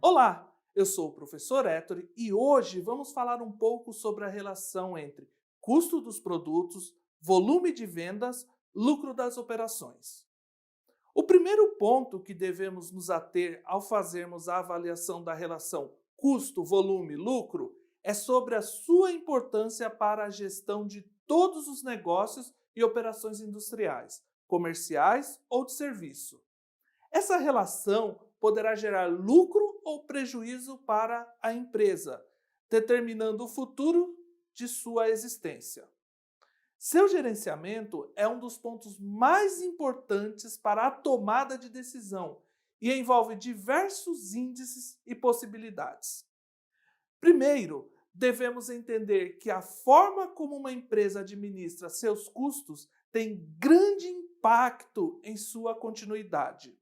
Olá, eu sou o professor Ettore e hoje vamos falar um pouco sobre a relação entre custo dos produtos, volume de vendas, lucro das operações. O primeiro ponto que devemos nos ater ao fazermos a avaliação da relação custo, volume, lucro é sobre a sua importância para a gestão de todos os negócios e operações industriais, comerciais ou de serviço. Essa relação poderá gerar lucro ou prejuízo para a empresa, determinando o futuro de sua existência. Seu gerenciamento é um dos pontos mais importantes para a tomada de decisão e envolve diversos índices e possibilidades. Primeiro, devemos entender que a forma como uma empresa administra seus custos tem grande impacto em sua continuidade.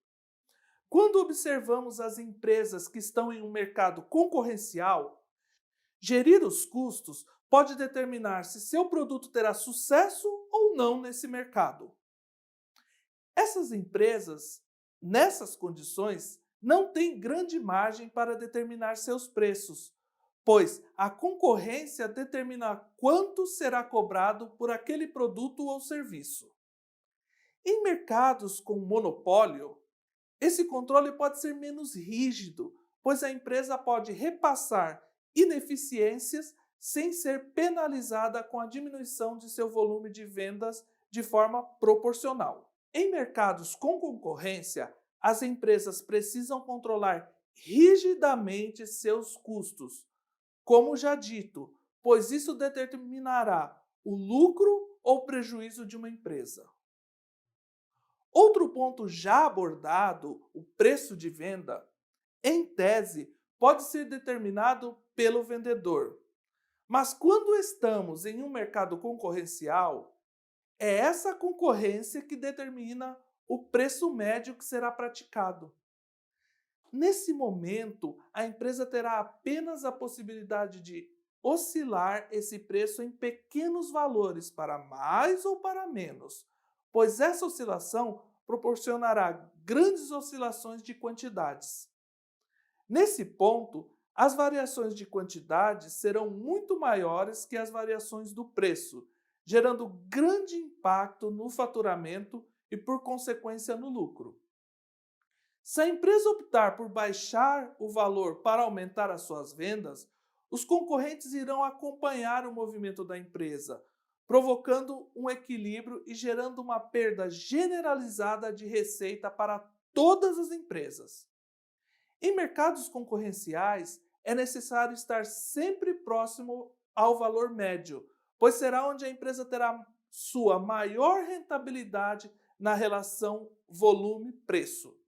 Quando observamos as empresas que estão em um mercado concorrencial, gerir os custos pode determinar se seu produto terá sucesso ou não nesse mercado. Essas empresas, nessas condições, não têm grande margem para determinar seus preços, pois a concorrência determina quanto será cobrado por aquele produto ou serviço. Em mercados com monopólio, esse controle pode ser menos rígido, pois a empresa pode repassar ineficiências sem ser penalizada com a diminuição de seu volume de vendas de forma proporcional. Em mercados com concorrência, as empresas precisam controlar rigidamente seus custos, como já dito, pois isso determinará o lucro ou prejuízo de uma empresa. Outro ponto já abordado, o preço de venda, em tese, pode ser determinado pelo vendedor. Mas quando estamos em um mercado concorrencial, é essa concorrência que determina o preço médio que será praticado. Nesse momento, a empresa terá apenas a possibilidade de oscilar esse preço em pequenos valores para mais ou para menos, pois essa oscilação proporcionará grandes oscilações de quantidades. Nesse ponto, as variações de quantidade serão muito maiores que as variações do preço, gerando grande impacto no faturamento e, por consequência, no lucro. Se a empresa optar por baixar o valor para aumentar as suas vendas, os concorrentes irão acompanhar o movimento da empresa, provocando um equilíbrio e gerando uma perda generalizada de receita para todas as empresas. Em mercados concorrenciais, é necessário estar sempre próximo ao valor médio, pois será onde a empresa terá sua maior rentabilidade na relação volume-preço,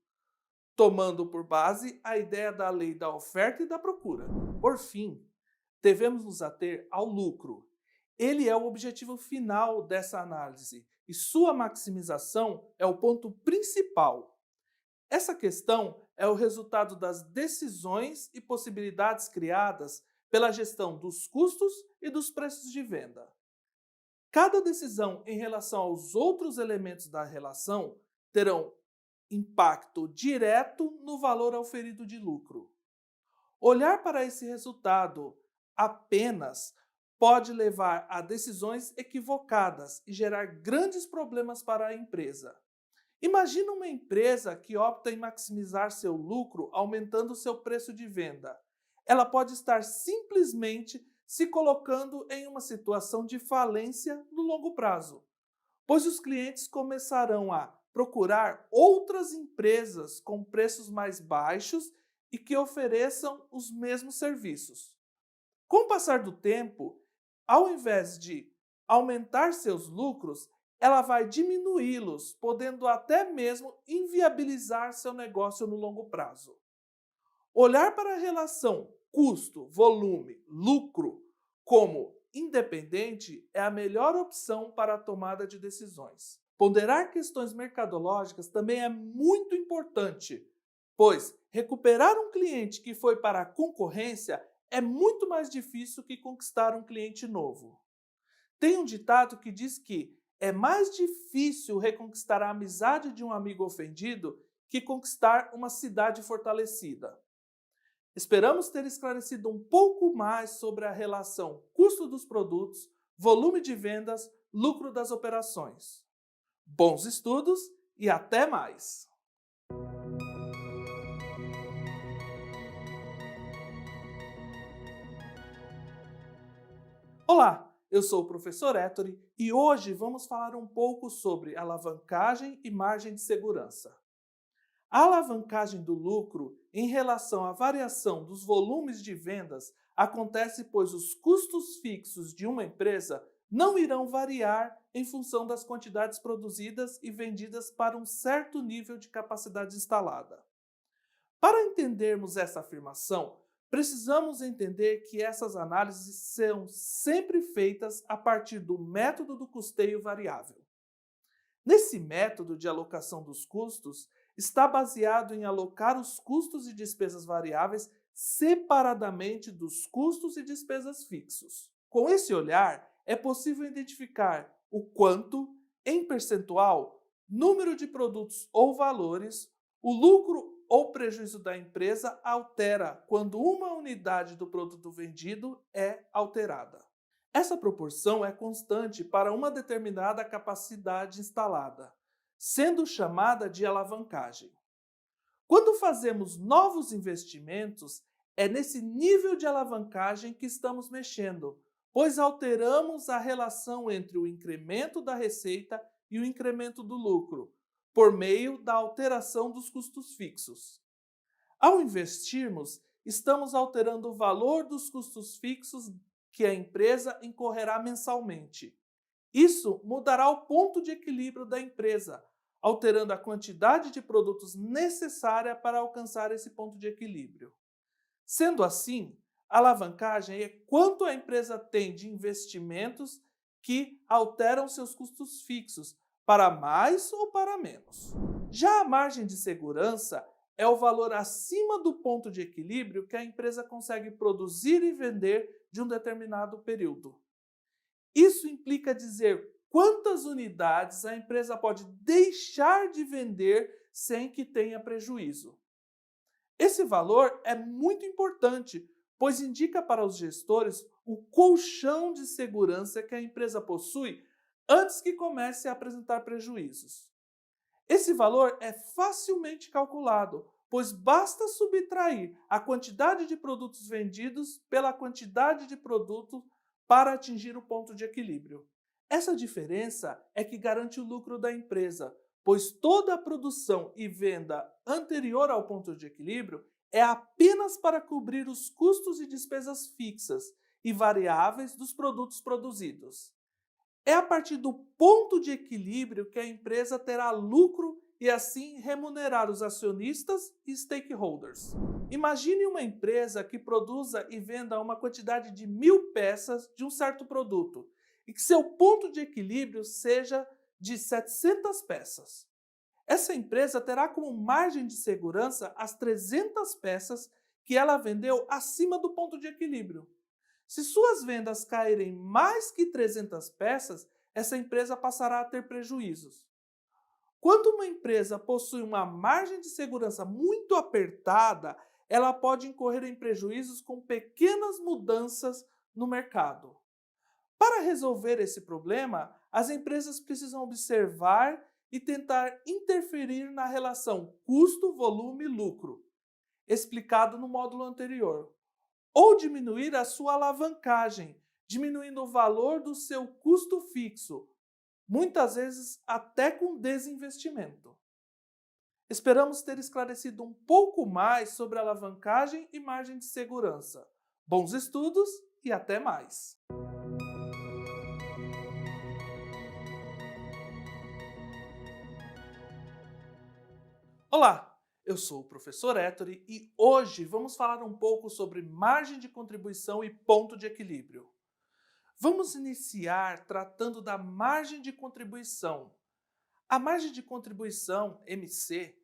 tomando por base a ideia da lei da oferta e da procura. Por fim, devemos nos ater ao lucro. Ele é o objetivo final dessa análise e sua maximização é o ponto principal. Essa questão é o resultado das decisões e possibilidades criadas pela gestão dos custos e dos preços de venda. Cada decisão em relação aos outros elementos da relação terão impacto direto no valor auferido de lucro. Olhar para esse resultado apenas pode levar a decisões equivocadas e gerar grandes problemas para a empresa. Imagina uma empresa que opta em maximizar seu lucro aumentando seu preço de venda. Ela pode estar simplesmente se colocando em uma situação de falência no longo prazo, pois os clientes começarão a procurar outras empresas com preços mais baixos e que ofereçam os mesmos serviços. Com o passar do tempo, ao invés de aumentar seus lucros, ela vai diminuí-los, podendo até mesmo inviabilizar seu negócio no longo prazo. Olhar para a relação custo, volume, lucro como independente é a melhor opção para a tomada de decisões. Ponderar questões mercadológicas também é muito importante, pois recuperar um cliente que foi para a concorrência é muito mais difícil que conquistar um cliente novo. Tem um ditado que diz que é mais difícil reconquistar a amizade de um amigo ofendido que conquistar uma cidade fortalecida. Esperamos ter esclarecido um pouco mais sobre a relação custo dos produtos, volume de vendas, lucro das operações. Bons estudos e até mais! Olá, eu sou o professor Ettore e hoje vamos falar um pouco sobre alavancagem e margem de segurança. A alavancagem do lucro em relação à variação dos volumes de vendas acontece pois os custos fixos de uma empresa não irão variar em função das quantidades produzidas e vendidas para um certo nível de capacidade instalada. Para entendermos essa afirmação, precisamos entender que essas análises são sempre feitas a partir do método do custeio variável. Nesse método de alocação dos custos, está baseado em alocar os custos e despesas variáveis separadamente dos custos e despesas fixos. Com esse olhar, é possível identificar o quanto, em percentual, número de produtos ou valores, o lucro ou prejuízo da empresa altera quando uma unidade do produto vendido é alterada. Essa proporção é constante para uma determinada capacidade instalada, sendo chamada de alavancagem. Quando fazemos novos investimentos, é nesse nível de alavancagem que estamos mexendo, pois alteramos a relação entre o incremento da receita e o incremento do lucro, por meio da alteração dos custos fixos. Ao investirmos, estamos alterando o valor dos custos fixos que a empresa incorrerá mensalmente. Isso mudará o ponto de equilíbrio da empresa, alterando a quantidade de produtos necessária para alcançar esse ponto de equilíbrio. Sendo assim, a alavancagem é quanto a empresa tem de investimentos que alteram seus custos fixos, para mais ou para menos. Já a margem de segurança é o valor acima do ponto de equilíbrio que a empresa consegue produzir e vender de um determinado período. Isso implica dizer quantas unidades a empresa pode deixar de vender sem que tenha prejuízo. Esse valor é muito importante, pois indica para os gestores o colchão de segurança que a empresa possui antes que comece a apresentar prejuízos. Esse valor é facilmente calculado, pois basta subtrair a quantidade de produtos vendidos pela quantidade de produtos para atingir o ponto de equilíbrio. Essa diferença é que garante o lucro da empresa, pois toda a produção e venda anterior ao ponto de equilíbrio é apenas para cobrir os custos e despesas fixas e variáveis dos produtos produzidos. É a partir do ponto de equilíbrio que a empresa terá lucro e assim remunerar os acionistas e stakeholders. Imagine uma empresa que produza e venda uma quantidade de 1.000 peças de um certo produto e que seu ponto de equilíbrio seja de 700 peças. Essa empresa terá como margem de segurança as 300 peças que ela vendeu acima do ponto de equilíbrio. Se suas vendas caírem mais que 300 peças, essa empresa passará a ter prejuízos. Quando uma empresa possui uma margem de segurança muito apertada, ela pode incorrer em prejuízos com pequenas mudanças no mercado. Para resolver esse problema, as empresas precisam observar e tentar interferir na relação custo-volume-lucro, explicado no módulo anterior, ou diminuir a sua alavancagem, diminuindo o valor do seu custo fixo, muitas vezes até com desinvestimento. Esperamos ter esclarecido um pouco mais sobre alavancagem e margem de segurança. Bons estudos e até mais! Olá, eu sou o professor Ettore e hoje vamos falar um pouco sobre margem de contribuição e ponto de equilíbrio. Vamos iniciar tratando da margem de contribuição. A margem de contribuição, MC,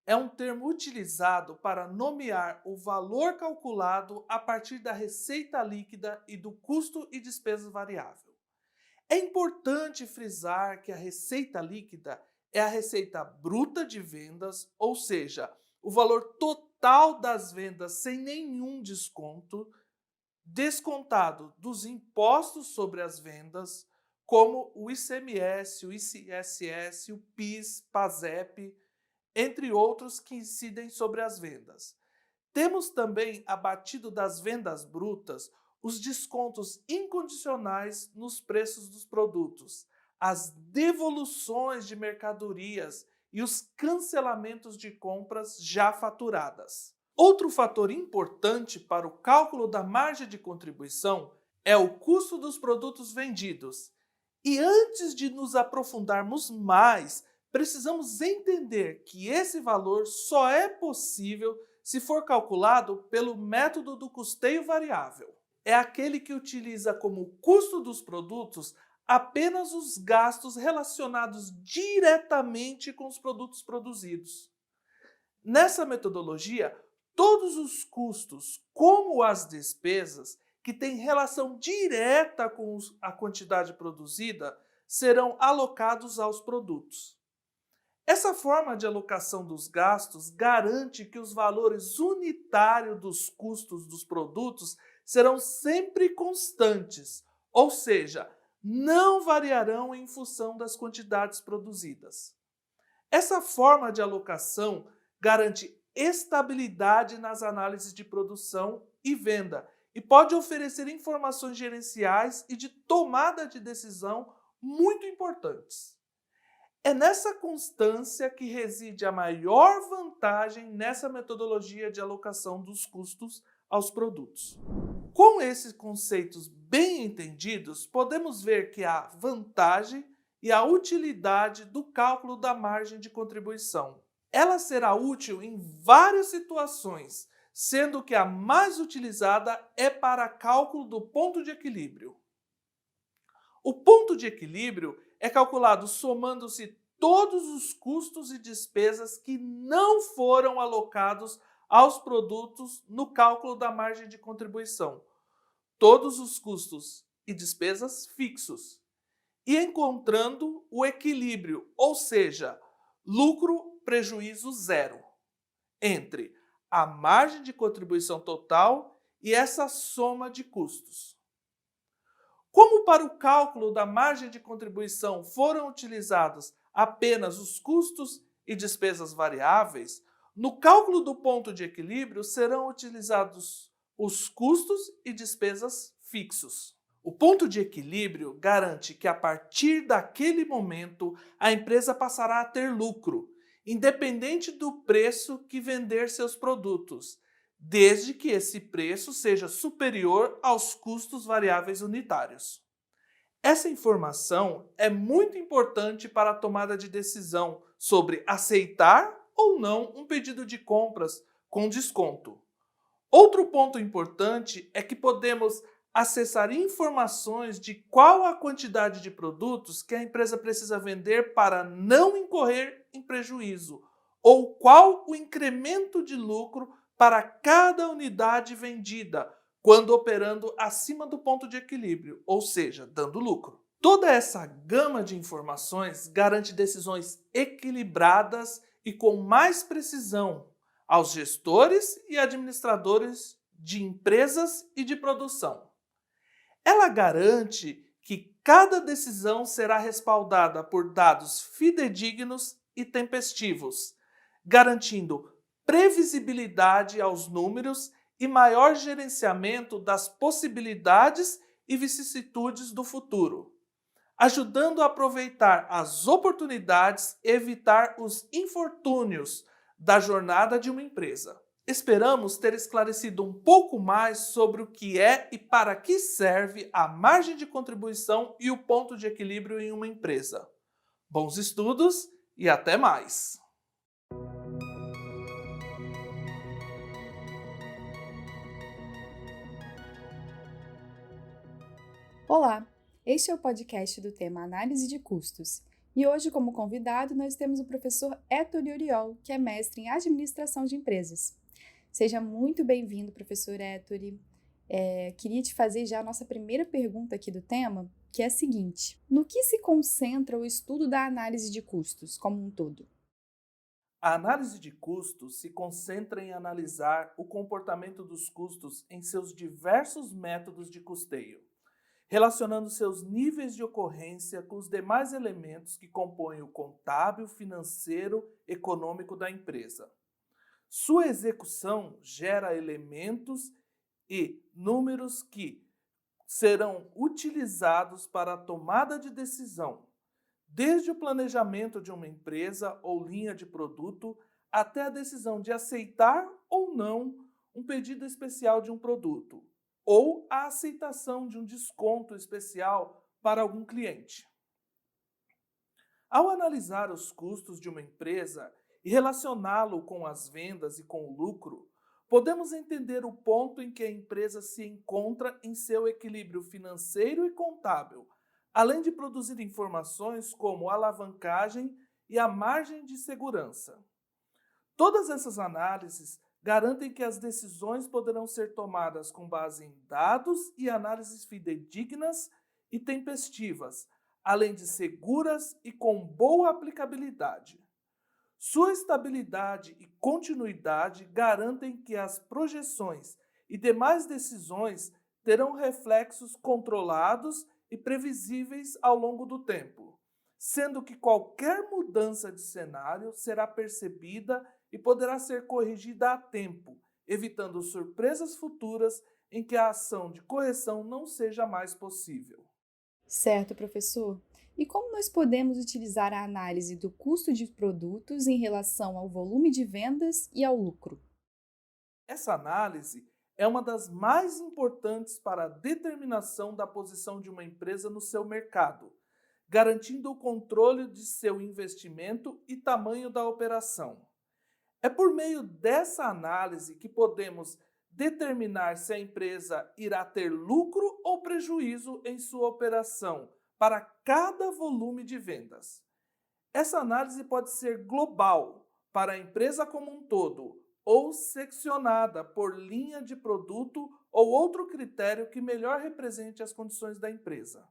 é um termo utilizado para nomear o valor calculado a partir da receita líquida e do custo e despesa variável. É importante frisar que a receita líquida é a receita bruta de vendas, ou seja, o valor total das vendas sem nenhum desconto, descontado dos impostos sobre as vendas, como o ICMS, o ICSS, o PIS, PASEP, entre outros que incidem sobre as vendas. Temos também abatido das vendas brutas os descontos incondicionais nos preços dos produtos, as devoluções de mercadorias e os cancelamentos de compras já faturadas. Outro fator importante para o cálculo da margem de contribuição é o custo dos produtos vendidos. E antes de nos aprofundarmos mais, precisamos entender que esse valor só é possível se for calculado pelo método do custeio variável. É aquele que utiliza como custo dos produtos apenas os gastos relacionados diretamente com os produtos produzidos. Nessa metodologia, todos os custos, como as despesas, que têm relação direta com a quantidade produzida, serão alocados aos produtos. Essa forma de alocação dos gastos garante que os valores unitários dos custos dos produtos serão sempre constantes, ou seja, não variarão em função das quantidades produzidas. Essa forma de alocação garante estabilidade nas análises de produção e venda e pode oferecer informações gerenciais e de tomada de decisão muito importantes. É nessa constância que reside a maior vantagem nessa metodologia de alocação dos custos aos produtos. Com esses conceitos bem entendidos, podemos ver que há vantagem e a utilidade do cálculo da margem de contribuição. Ela será útil em várias situações, sendo que a mais utilizada é para cálculo do ponto de equilíbrio. O ponto de equilíbrio é calculado somando-se todos os custos e despesas que não foram alocados aos produtos no cálculo da margem de contribuição. Todos os custos e despesas fixos. E encontrando o equilíbrio, ou seja, lucro, prejuízo zero, entre a margem de contribuição total e essa soma de custos. Como para o cálculo da margem de contribuição foram utilizados apenas os custos e despesas variáveis, no cálculo do ponto de equilíbrio serão utilizados os custos e despesas fixos. O ponto de equilíbrio garante que a partir daquele momento a empresa passará a ter lucro, independente do preço que vender seus produtos, desde que esse preço seja superior aos custos variáveis unitários. Essa informação é muito importante para a tomada de decisão sobre aceitar ou não um pedido de compras com desconto. Outro ponto importante é que podemos acessar informações de qual a quantidade de produtos que a empresa precisa vender para não incorrer em prejuízo, ou qual o incremento de lucro para cada unidade vendida, quando operando acima do ponto de equilíbrio, ou seja, dando lucro. Toda essa gama de informações garante decisões equilibradas e com mais precisão aos gestores e administradores de empresas e de produção. Ela garante que cada decisão será respaldada por dados fidedignos e tempestivos, garantindo previsibilidade aos números e maior gerenciamento das possibilidades e vicissitudes do futuro, ajudando a aproveitar as oportunidades e evitar os infortúnios da jornada de uma empresa. Esperamos ter esclarecido um pouco mais sobre o que é e para que serve a margem de contribuição e o ponto de equilíbrio em uma empresa. Bons estudos e até mais! Olá, este é o podcast do tema Análise de Custos. E hoje, como convidado, nós temos o professor Ettore Oriol, que é mestre em Administração de Empresas. Seja muito bem-vindo, professor Ettore. Queria te fazer já a nossa primeira pergunta aqui do tema, que é a seguinte: no que se concentra o estudo da análise de custos como um todo? A análise de custos se concentra em analisar o comportamento dos custos em seus diversos métodos de custeio, relacionando seus níveis de ocorrência com os demais elementos que compõem o contábil, financeiro, econômico da empresa. Sua execução gera elementos e números que serão utilizados para a tomada de decisão, desde o planejamento de uma empresa ou linha de produto até a decisão de aceitar ou não um pedido especial de um produto, ou a aceitação de um desconto especial para algum cliente. Ao analisar os custos de uma empresa e relacioná-lo com as vendas e com o lucro, podemos entender o ponto em que a empresa se encontra em seu equilíbrio financeiro e contábil, além de produzir informações como a alavancagem e a margem de segurança. Todas essas análises garantem que as decisões poderão ser tomadas com base em dados e análises fidedignas e tempestivas, além de seguras e com boa aplicabilidade. Sua estabilidade e continuidade garantem que as projeções e demais decisões terão reflexos controlados e previsíveis ao longo do tempo, sendo que qualquer mudança de cenário será percebida e poderá ser corrigida a tempo, evitando surpresas futuras em que a ação de correção não seja mais possível. Certo, professor. E como nós podemos utilizar a análise do custo de produtos em relação ao volume de vendas e ao lucro? Essa análise é uma das mais importantes para a determinação da posição de uma empresa no seu mercado, garantindo o controle de seu investimento e tamanho da operação. É por meio dessa análise que podemos determinar se a empresa irá ter lucro ou prejuízo em sua operação para cada volume de vendas. Essa análise pode ser global, para a empresa como um todo, ou seccionada por linha de produto ou outro critério que melhor represente as condições da empresa.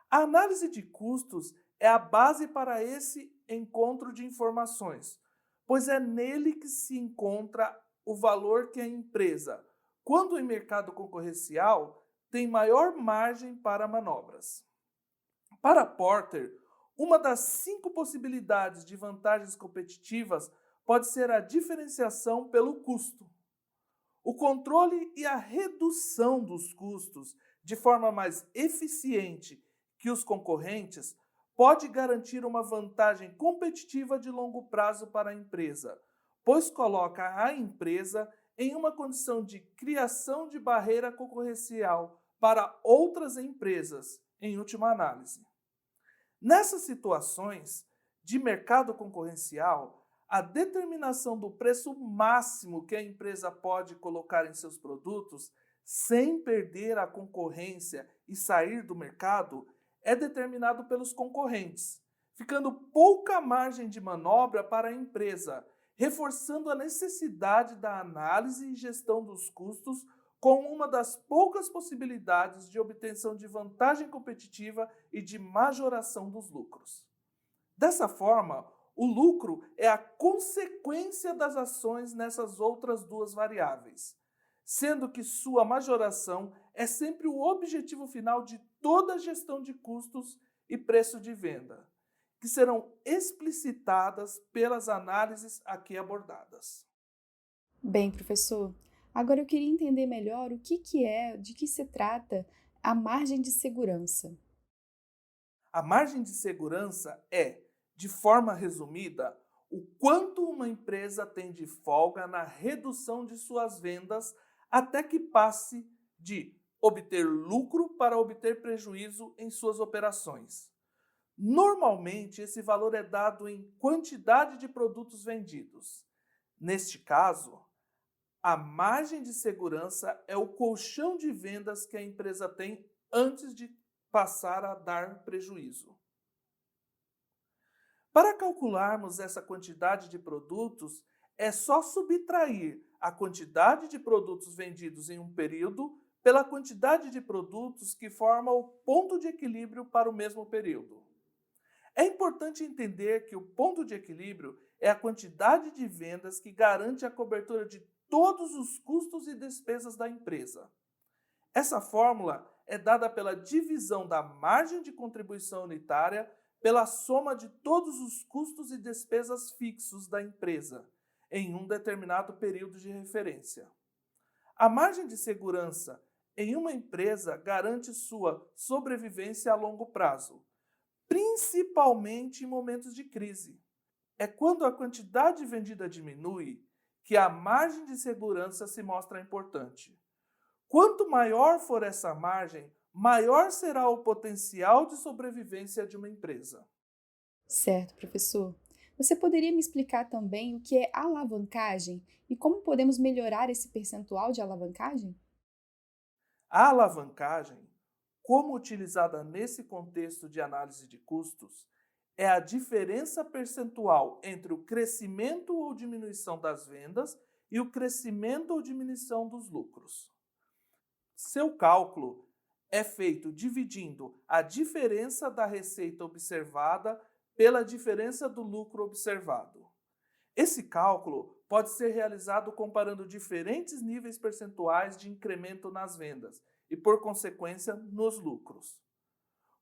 A análise de custos é a base para esse encontro de informações, pois é nele que se encontra o valor que a empresa, quando em mercado concorrencial, tem maior margem para manobras. Para Porter, uma das 5 possibilidades de vantagens competitivas pode ser a diferenciação pelo custo. O controle e a redução dos custos de forma mais eficiente que os concorrentes pode garantir uma vantagem competitiva de longo prazo para a empresa, pois coloca a empresa em uma condição de criação de barreira concorrencial para outras empresas, em última análise. Nessas situações de mercado concorrencial, a determinação do preço máximo que a empresa pode colocar em seus produtos, sem perder a concorrência e sair do mercado, é determinado pelos concorrentes, ficando pouca margem de manobra para a empresa, reforçando a necessidade da análise e gestão dos custos como uma das poucas possibilidades de obtenção de vantagem competitiva e de majoração dos lucros. Dessa forma, o lucro é a consequência das ações nessas outras 2 variáveis, sendo que sua majoração é sempre o objetivo final de toda a gestão de custos e preço de venda, que serão explicitadas pelas análises aqui abordadas. Bem, professor, agora eu queria entender melhor de que se trata a margem de segurança. A margem de segurança é, de forma resumida, o quanto uma empresa tem de folga na redução de suas vendas até que passe de obter lucro para obter prejuízo em suas operações. Normalmente, esse valor é dado em quantidade de produtos vendidos. Neste caso, a margem de segurança é o colchão de vendas que a empresa tem antes de passar a dar prejuízo. Para calcularmos essa quantidade de produtos, é só subtrair a quantidade de produtos vendidos em um período pela quantidade de produtos que forma o ponto de equilíbrio para o mesmo período. É importante entender que o ponto de equilíbrio é a quantidade de vendas que garante a cobertura de todos os custos e despesas da empresa. Essa fórmula é dada pela divisão da margem de contribuição unitária pela soma de todos os custos e despesas fixos da empresa em um determinado período de referência. A margem de segurança em uma empresa garante sua sobrevivência a longo prazo, principalmente em momentos de crise. É quando a quantidade vendida diminui que a margem de segurança se mostra importante. Quanto maior for essa margem, maior será o potencial de sobrevivência de uma empresa. Certo, professor. Você poderia me explicar também o que é alavancagem e como podemos melhorar esse percentual de alavancagem? A alavancagem, como utilizada nesse contexto de análise de custos, é a diferença percentual entre o crescimento ou diminuição das vendas e o crescimento ou diminuição dos lucros. Seu cálculo é feito dividindo a diferença da receita observada pela diferença do lucro observado. Esse cálculo pode ser realizado comparando diferentes níveis percentuais de incremento nas vendas e, por consequência, nos lucros.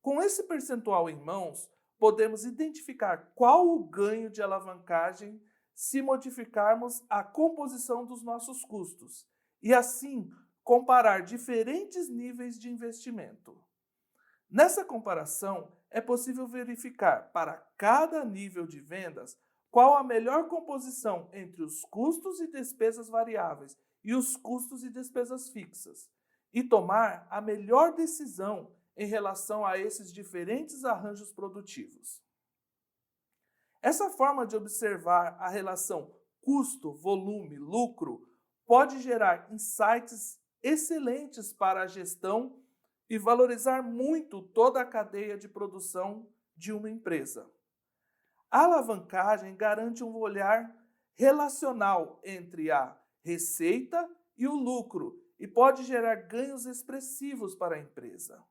Com esse percentual em mãos, podemos identificar qual o ganho de alavancagem se modificarmos a composição dos nossos custos e, assim, comparar diferentes níveis de investimento. Nessa comparação, é possível verificar para cada nível de vendas qual a melhor composição entre os custos e despesas variáveis e os custos e despesas fixas, e tomar a melhor decisão em relação a esses diferentes arranjos produtivos. Essa forma de observar a relação custo, volume, lucro pode gerar insights excelentes para a gestão e valorizar muito toda a cadeia de produção de uma empresa. A alavancagem garante um olhar relacional entre a receita e o lucro e pode gerar ganhos expressivos para a empresa.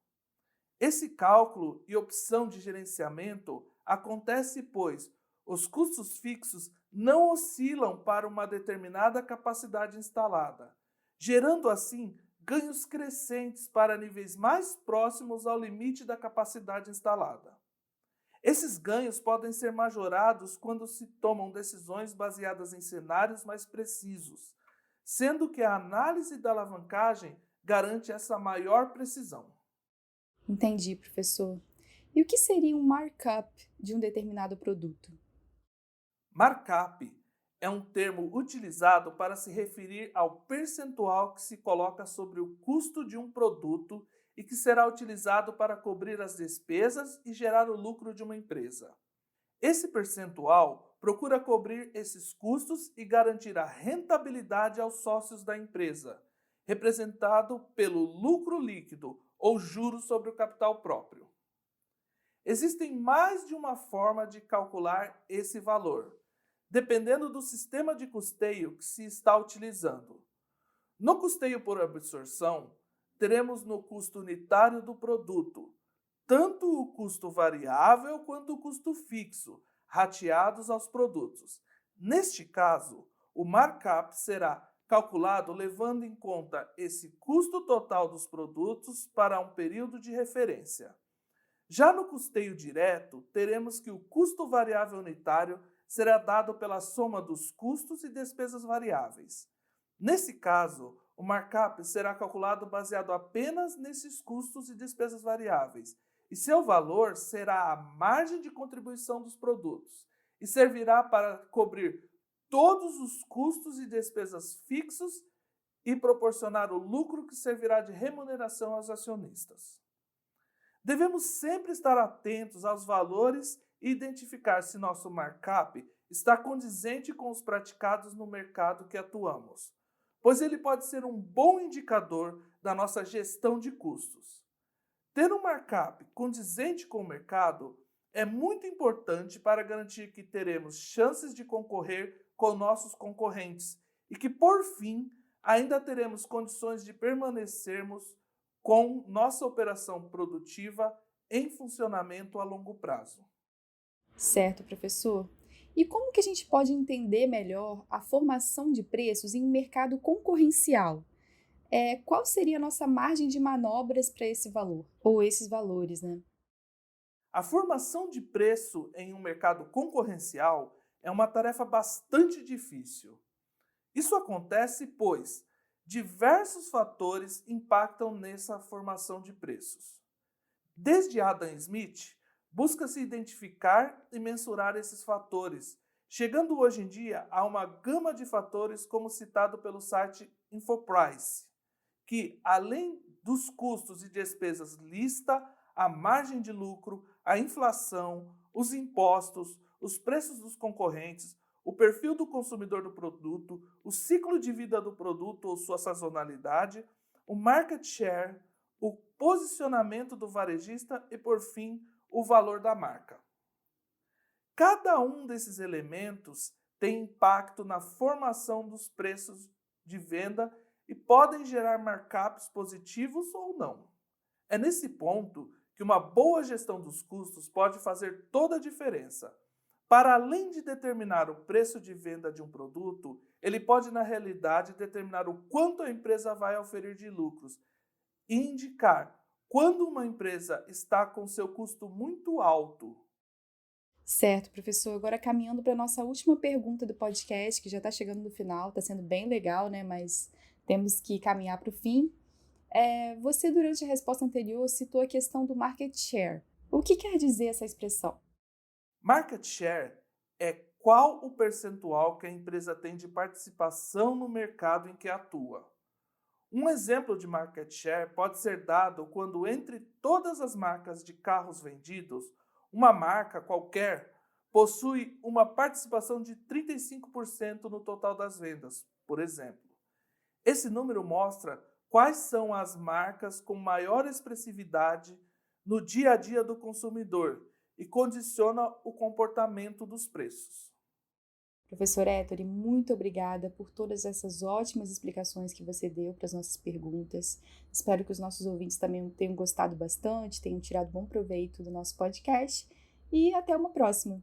Esse cálculo e opção de gerenciamento acontece pois os custos fixos não oscilam para uma determinada capacidade instalada, gerando assim ganhos crescentes para níveis mais próximos ao limite da capacidade instalada. Esses ganhos podem ser majorados quando se tomam decisões baseadas em cenários mais precisos, sendo que a análise da alavancagem garante essa maior precisão. Entendi, professor. E o que seria um markup de um determinado produto? Markup é um termo utilizado para se referir ao percentual que se coloca sobre o custo de um produto e que será utilizado para cobrir as despesas e gerar o lucro de uma empresa. Esse percentual procura cobrir esses custos e garantir a rentabilidade aos sócios da empresa, representado pelo lucro líquido ou juros sobre o capital próprio. Existem mais de uma forma de calcular esse valor, dependendo do sistema de custeio que se está utilizando. No custeio por absorção, teremos no custo unitário do produto, tanto o custo variável quanto o custo fixo, rateados aos produtos. Neste caso, o markup será calculado levando em conta esse custo total dos produtos para um período de referência. Já no custeio direto, teremos que o custo variável unitário será dado pela soma dos custos e despesas variáveis. Nesse caso, o markup será calculado baseado apenas nesses custos e despesas variáveis, e seu valor será a margem de contribuição dos produtos, e servirá para cobrir todos os custos e despesas fixos e proporcionar o lucro que servirá de remuneração aos acionistas. Devemos sempre estar atentos aos valores e identificar se nosso markup está condizente com os praticados no mercado que atuamos, pois ele pode ser um bom indicador da nossa gestão de custos. Ter um markup condizente com o mercado é muito importante para garantir que teremos chances de concorrer com nossos concorrentes e que, por fim, ainda teremos condições de permanecermos com nossa operação produtiva em funcionamento a longo prazo. Certo, professor. E como que a gente pode entender melhor a formação de preços em um mercado concorrencial? Qual seria a nossa margem de manobras para esse valor? Ou esses valores, né? A formação de preço em um mercado concorrencial é uma tarefa bastante difícil. Isso acontece pois diversos fatores impactam nessa formação de preços. Desde Adam Smith, busca-se identificar e mensurar esses fatores, chegando hoje em dia a uma gama de fatores como citado pelo site Infoprice, que, além dos custos e despesas, lista a margem de lucro, a inflação, os impostos, os preços dos concorrentes, o perfil do consumidor do produto, o ciclo de vida do produto ou sua sazonalidade, o market share, o posicionamento do varejista e, por fim, o valor da marca. Cada um desses elementos tem impacto na formação dos preços de venda e podem gerar markups positivos ou não. É nesse ponto que uma boa gestão dos custos pode fazer toda a diferença. Para além de determinar o preço de venda de um produto, ele pode, na realidade, determinar o quanto a empresa vai oferir de lucros e indicar quando uma empresa está com seu custo muito alto. Certo, professor. Agora caminhando para a nossa última pergunta do podcast, que já está chegando no final, está sendo bem legal, né? Mas temos que caminhar para o fim. Você, durante a resposta anterior, citou a questão do market share. O que quer dizer essa expressão? Market share é qual o percentual que a empresa tem de participação no mercado em que atua. Um exemplo de market share pode ser dado quando, entre todas as marcas de carros vendidos, uma marca qualquer possui uma participação de 35% no total das vendas, por exemplo. Esse número mostra quais são as marcas com maior expressividade no dia a dia do consumidor e condiciona o comportamento dos preços. Professor Ettore, muito obrigada por todas essas ótimas explicações que você deu para as nossas perguntas. Espero que os nossos ouvintes também tenham gostado bastante, tenham tirado bom proveito do nosso podcast e até uma próxima.